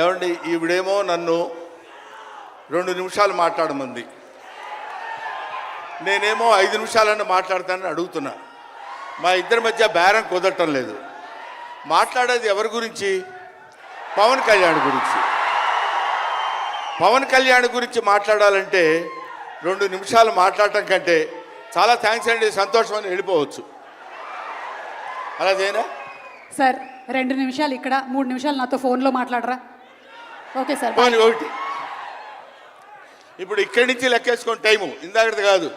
ఏమండి, ఈవిడేమో నన్ను 2 నిమిషాలు మాట్లాడమంది, నేనేమో 5 నిమిషాలన్నా మాట్లాడతానని అడుగుతున్నా. మా ఇద్దరి మధ్య బేరం కుదరటం లేదు. మాట్లాడేది ఎవరి గురించి? పవన్ కళ్యాణ్ గురించి. పవన్ కళ్యాణ్ గురించి మాట్లాడాలంటే 2 నిమిషాలు మాట్లాడటం కంటే చాలా థ్యాంక్స్ అండి, సంతోషం అని వెళ్ళిపోవచ్చు. అలా చేయనా సార్? 2 నిమిషాలు ఇక్కడ, 3 నిమిషాలు నాతో ఫోన్లో మాట్లాడరా? Okay sir. ఒకటి ఇప్పుడు ఇక్కడి నుంచి లెక్కేసుకొని టైము ఇందాకది కాదు.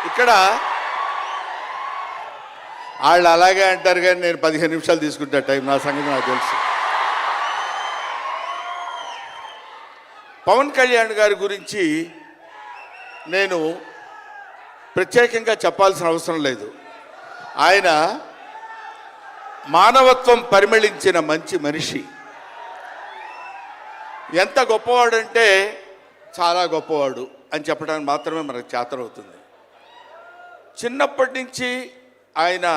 ఇక్కడ వాళ్ళు అలాగే అంటారు కానీ నేను 15 నిమిషాలు తీసుకుంటా టైం. నా సంగతి నాకు తెలుసు. పవన్ కళ్యాణ్ గారి గురించి నేను ప్రత్యేకంగా చెప్పాల్సిన అవసరం లేదు. ఆయన మానవత్వం పరిమళించిన మంచి మనిషి. ఎంత గొప్పవాడంటే చాలా గొప్పవాడు అని చెప్పడానికి మాత్రమే మనకు చేతనవుతుంది. చిన్నప్పటి నుంచి ఆయన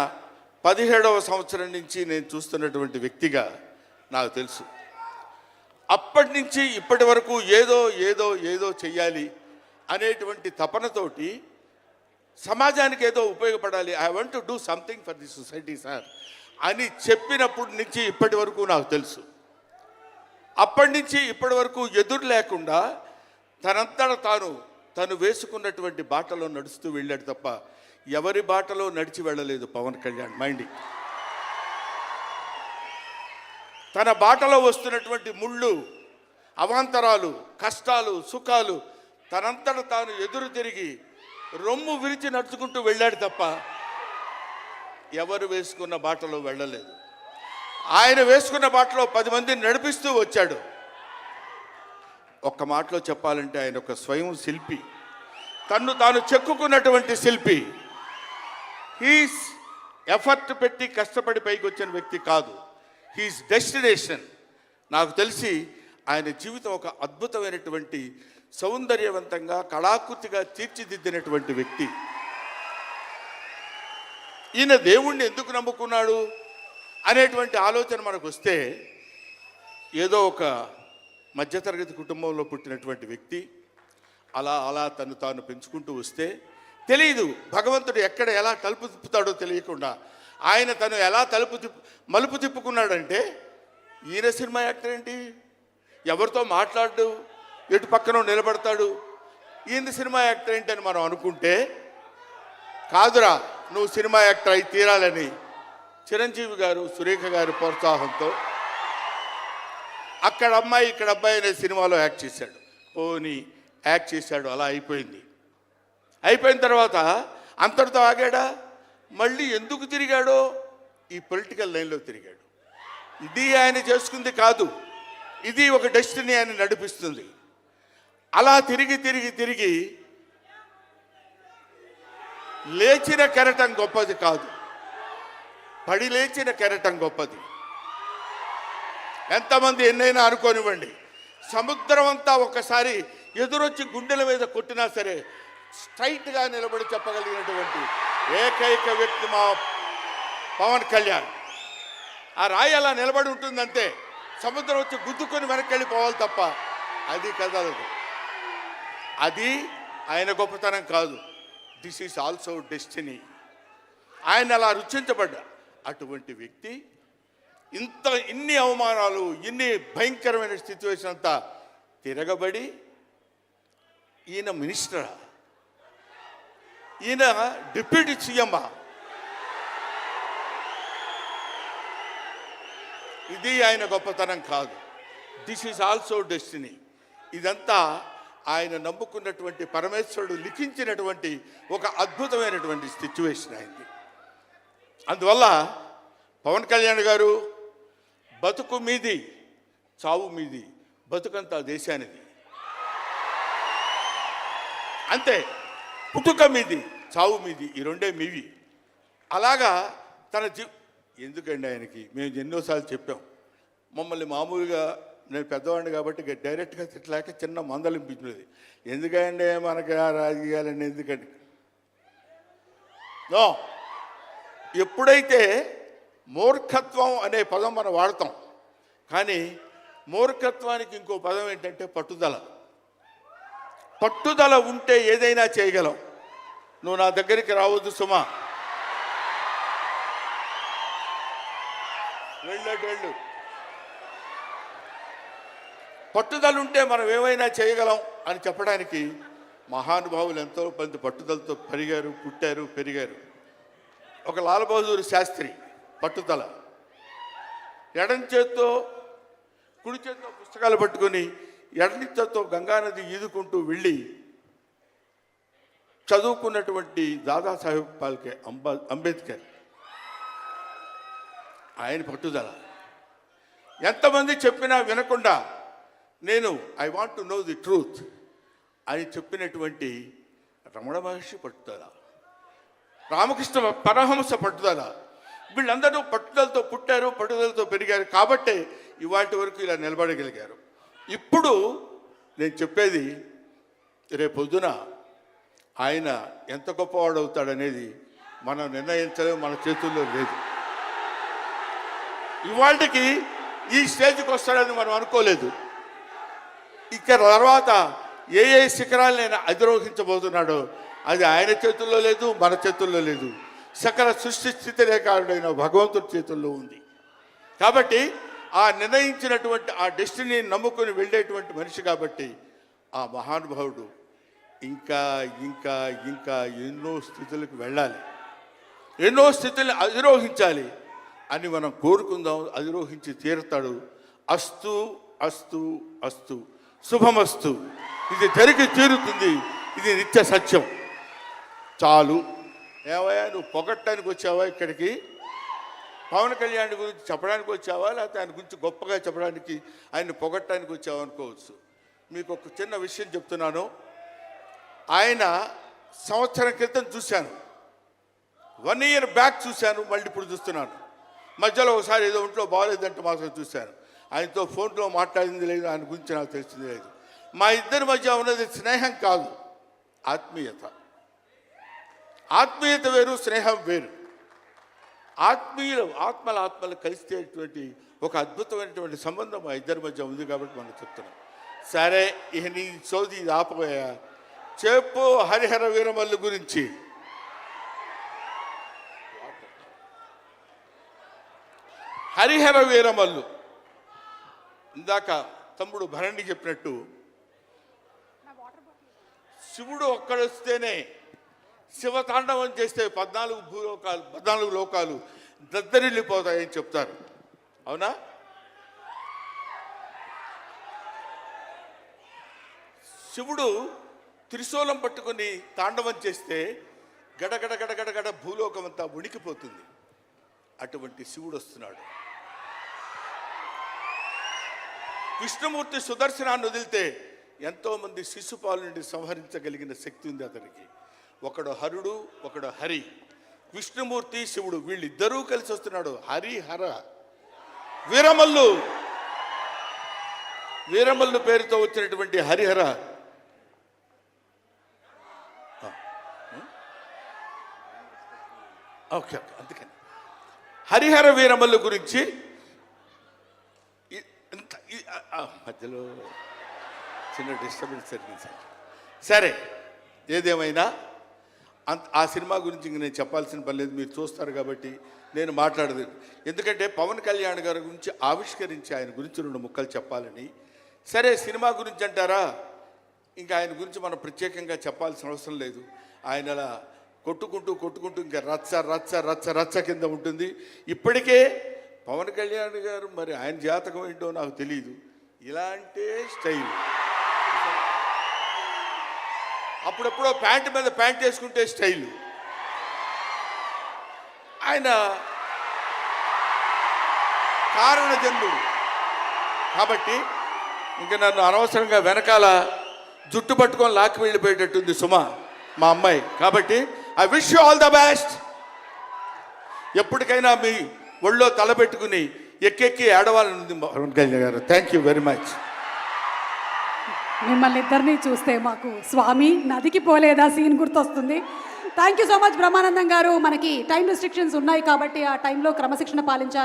17వ సంవత్సరం నుంచి నేను చూస్తున్నటువంటి వ్యక్తిగా నాకు తెలుసు. అప్పటి నుంచి ఇప్పటి వరకు ఏదో ఏదో ఏదో చెయ్యాలి అనేటువంటి తపనతోటి సమాజానికి ఏదో ఉపయోగపడాలి, I want to do something for the society sir అని చెప్పినప్పటి నుంచి ఇప్పటి వరకు నాకు తెలుసు. అప్పటి నుంచి ఇప్పటి వరకు ఎదురు లేకుండా తనంతట తను వేసుకున్నటువంటి బాటలో నడుస్తూ వెళ్ళాడు తప్ప ఎవరి బాటలో నడిచి వెళ్ళలేదు పవన్ కళ్యాణ్. మైండ్ తన బాటలో వస్తున్నటువంటి ముళ్ళు, అవాంతరాలు, కష్టాలు, సుఖాలు తనంతట తాను ఎదురు తిరిగి రొమ్ము విరిచి నడుచుకుంటూ వెళ్ళాడు తప్ప ఎవరు వేసుకున్న బాటలో వెళ్ళలేదు. ఆయన వేసుకున్న బాటలో 10 మందిని నడిపిస్తూ వచ్చాడు. ఒక్క మాటలో చెప్పాలంటే ఆయన ఒక స్వయం శిల్పి, తన్ను తాను చెక్కుకున్నటువంటి శిల్పి. హీస్ ఎఫర్ట్ పెట్టి కష్టపడి పైకి వచ్చిన వ్యక్తి కాదు, హీస్ డెస్టినేషన్. నాకు తెలిసి ఆయన జీవితం ఒక అద్భుతమైనటువంటి సౌందర్యవంతంగా కళాకృతిగా తీర్చిదిద్దినటువంటి వ్యక్తి. ఈయన దేవుణ్ణి ఎందుకు నమ్ముకున్నాడు అనేటువంటి ఆలోచన మనకు వస్తే, ఏదో ఒక మధ్యతరగతి కుటుంబంలో పుట్టినటువంటి వ్యక్తి అలా అలా తను తాను పెంచుకుంటూ వస్తే తెలియదు భగవంతుడు ఎక్కడ ఎలా తలుపు తిప్పుతాడో తెలియకుండా ఆయన తను ఎలా మలుపు తిప్పుకున్నాడంటే, ఈయన సినిమా యాక్టర్ ఏంటి, ఎవరితో మాట్లాడు, ఎటు పక్కన నిలబడతాడు, ఈయన సినిమా యాక్టర్ ఏంటి అని మనం అనుకుంటే, కాదురా నువ్వు సినిమా యాక్టర్ అయి తీరాలని చిరంజీవి గారు, సురేఖ గారి ప్రోత్సాహంతో అక్కడ అమ్మాయి ఇక్కడ అబ్బాయి అనే సినిమాలో యాక్ట్ చేశాడు. యాక్ట్ చేశాడు, అలా అయిపోయింది. అయిపోయిన తర్వాత అంతటితో ఆగాడా? మళ్ళీ ఎందుకు తిరిగాడో ఈ పొలిటికల్ లైన్లో తిరిగాడు. ఇది ఆయన చేసుకుంది కాదు, ఇది ఒక డెస్టినీ ఆయన నడిపిస్తుంది. అలా తిరిగి తిరిగి తిరిగి లేచిన కెరటం గొప్పది కాదు, పడి లేచిన కెరటం గొప్పది. ఎంతమంది ఎన్నైనా అనుకోనివ్వండి, సముద్రం అంతా ఒకసారి ఎదురొచ్చి గుండెల మీద కొట్టినా సరే స్ట్రైట్గా నిలబడి చెప్పగలిగినటువంటి ఏకైక వ్యక్తి మా పవన్ కళ్యాణ్. ఆ రాయి అలా నిలబడి ఉంటుందంటే సముద్రం వచ్చి గుద్దుకొని వెనక్కి వెళ్ళిపోవాలి తప్ప అది కదలదు. అది ఆయన గొప్పతనం కాదు, దిస్ ఈజ్ ఆల్సో డెస్టినీ. ఆయన అలా రుచించబడ్డా అటువంటి వ్యక్తి ఇన్ని అవమానాలు, ఇన్ని భయంకరమైన సిచ్యువేషన్ అంతా తిరగబడి ఈయన మినిస్టరా, ఈయన డిప్యూటీ సీఎమ్మా, ఇది ఆయన గొప్పతనం కాదు, దిస్ ఈజ్ ఆల్సో డెస్టినీ. ఇదంతా ఆయన నమ్ముకున్నటువంటి పరమేశ్వరుడు లిఖించినటువంటి ఒక అద్భుతమైనటువంటి సిచ్యువేషన్ అయింది. అందువల్ల పవన్ కళ్యాణ్ గారు బతుకు మీది, చావు మీది, బతుకంతా దేశానిది. అంతే, పుట్టుక మీది, చావు మీది, ఈ రెండే మీవి. అలాగా తన ఎందుకండి ఆయనకి మేము ఎన్నోసార్లు చెప్పాం, మమ్మల్ని మామూలుగా నేను పెద్దవాడిని కాబట్టి డైరెక్ట్గా తిట్టలేక చిన్న మందలింపించినది. ఎందుకంటే మనకి ఆ రాజకీయాలన్నీ ఎందుకండి, నో. ఎప్పుడైతే మూర్ఖత్వం అనే పదం మనం వాడతాం, కానీ మూర్ఖత్వానికి ఇంకో పదం ఏంటంటే పట్టుదల. పట్టుదల ఉంటే ఏదైనా చేయగలం. నువ్వు నా దగ్గరికి రావద్దు సుమా, వెళ్ళు. పట్టుదల ఉంటే మనం ఏమైనా చేయగలం అని చెప్పడానికి మహానుభావులు ఎంతో మంది పట్టుదలతో పుట్టారు, పెరిగారు. ఒక లాల్ బహదూర్ శాస్త్రి పట్టుదల, ఎడం చేత్తో కుడి చేత్తో పుస్తకాలు పట్టుకొని ఎడని చేత్తో గంగానది ఈదుకుంటూ వెళ్ళి చదువుకున్నటువంటి దాదాసాహెబ్ ఫాల్కే అంబేద్కర్. ఆయన పట్టుదల. ఎంతమంది చెప్పినా వినకుండా నేను I want to know the truth అని చెప్పినటువంటి రమణ మహర్షి పట్టుదల, రామకృష్ణ పరమహంస పట్టుదల. వీళ్ళందరూ పట్టుదలతో పుట్టారు, పట్టుదలతో పెరిగారు కాబట్టే ఇవాటి వరకు ఇలా నిలబడగలిగారు. ఇప్పుడు నేను చెప్పేది, రేపొద్దున ఆయన ఎంత గొప్పవాడు అవుతాడనేది మనం నిర్ణయించలేము, మన చేతుల్లో లేదు. ఇవాళకి ఈ స్టేజ్కి వస్తాడని మనం అనుకోలేదు. ఇక తర్వాత ఏ శిఖరాలనైనా అధిరోహించబోతున్నాడో అది ఆయన చేతుల్లో లేదు, మన చేతుల్లో లేదు. సకల సృష్టి స్థితి రేఖారుడైన భగవంతుడి చేతుల్లో ఉంది. కాబట్టి ఆ నిర్ణయించినటువంటి ఆ డెస్టినీని నమ్ముకొని వెళ్ళేటువంటి మనిషి కాబట్టి ఆ మహానుభావుడు ఇంకా ఇంకా ఇంకా ఎన్నో స్థితులకు వెళ్ళాలి, ఎన్నో స్థితుల్ని అధిరోహించాలి అని మనం కోరుకుందాం. అధిరోహించి తీరుతాడు. అస్తు అస్తు అస్తు, శుభమస్తు. ఇది జరిగి తీరుతుంది, ఇది నిత్య సత్యం. చాలు. ఏవయ్యా, నువ్వు పొగట్టడానికి వచ్చావా ఇక్కడికి? పవన్ కళ్యాణ్ గురించి చెప్పడానికి వచ్చావా, లేకపోతే ఆయన గురించి గొప్పగా చెప్పడానికి, ఆయన్ని పొగట్టడానికి వచ్చావా అనుకోవచ్చు. మీకు ఒక చిన్న విషయం చెప్తున్నాను. ఆయన సంవత్సరం క్రితం చూశాను, 1 year బ్యాక్ చూశాను, మళ్ళీ ఇప్పుడు చూస్తున్నాను. మధ్యలో ఒకసారి ఏదో ఒంట్లో బాగోలేదంటే మాత్రం చూశాను. ఆయనతో ఫోన్లో మాట్లాడింది లేదు, ఆయన గురించి నాకు తెలిసింది లేదు. మా ఇద్దరి మధ్య ఉన్నది స్నేహం కాదు, ఆత్మీయత. ఆత్మీయత వేరు, స్నేహం వేరు. ఆత్మలు కలిసేటువంటి ఒక అద్భుతమైనటువంటి సంబంధం మా ఇద్దరి మధ్య ఉంది కాబట్టి మనం చెప్తున్నాం. సరే, ఇక నీ సోది ఇది ఆపబోయా. చెప్పు హరిహర వీరమల్లు గురించి. హరిహర వీరమల్లు ఇందాక తమ్ముడు భరణి చెప్పినట్టు, శివుడు ఒక్కడొస్తేనే శివతాండవం చేస్తే 14 లోకాలు దద్దరిల్లిపోతాయని చెప్తారు. అవునా? శివుడు త్రిశూలం పట్టుకొని తాండవం చేస్తే గడగడ గడగడగడ భూలోకం అంతా ఉణికిపోతుంది. అటువంటి శివుడు వస్తున్నాడు. విష్ణుమూర్తి సుదర్శనాన్ని వదిలితే ఎంతోమంది శిశుపాలు నుండి సంహరించగలిగిన శక్తి ఉంది అతనికి. ఒకడు హరుడు, ఒకడు హరి. విష్ణుమూర్తి, శివుడు వీళ్ళిద్దరూ కలిసి వస్తున్నాడు. హరిహర వీరమల్లు పేరుతో వచ్చినటువంటి హరిహర. ఓకే, అందుకని హరిహర వీరమల్లు గురించి మధ్యలో చిన్న డిస్టర్బెన్స్ జరిగింది. సరే, ఏదేమైనా ఆ సినిమా గురించి ఇంక నేను చెప్పాల్సిన పని లేదు, మీరు చూస్తారు కాబట్టి నేను మాట్లాడదు. ఎందుకంటే పవన్ కళ్యాణ్ గారి గురించి ఆవిష్కరించి ఆయన గురించి 2 ముక్కలు చెప్పాలని. సరే, సినిమా గురించి అంటారా, ఇంకా ఆయన గురించి మనం ప్రత్యేకంగా చెప్పాల్సిన అవసరం లేదు. ఆయన అలా కొట్టుకుంటూ ఇంకా రచ్చ రచ్చ రచ్చ రచ్చ కింద ఉంటుంది. ఇప్పటికే పవన్ కళ్యాణ్ గారు, మరి ఆయన జాతకం ఏంటో నాకు తెలియదు, ఇలాంటి స్టైల్. అప్పుడెప్పుడో ప్యాంటు మీద ప్యాంట్ వేసుకుంటే స్టైలు. ఆయన కారణ జన్ముడు కాబట్టి ఇంకా నన్ను అనవసరంగా వెనకాల జుట్టు పట్టుకొని లాక్కి వెళ్ళిపోయేటట్టుంది సుమ, మా అమ్మాయి. కాబట్టి I wish you all the best. ఎప్పటికైనా మీ ఒళ్ళో తలపెట్టుకుని ఎక్కెక్కి ఏడవాలని పవన్ కళ్యాణ్ గారు. Thank you very much. మిమ్మల్ని ఇద్దరిని చూస్తే మాకు స్వామి నదికి పోలేదా సీన్ గుర్తొస్తుంది. Thank you so much Brahmanandam గారు. మనకి టైం రెస్ట్రిక్షన్స్ ఉన్నాయి కాబట్టి ఆ టైంలో క్రమశిక్షణ పాలించాలి.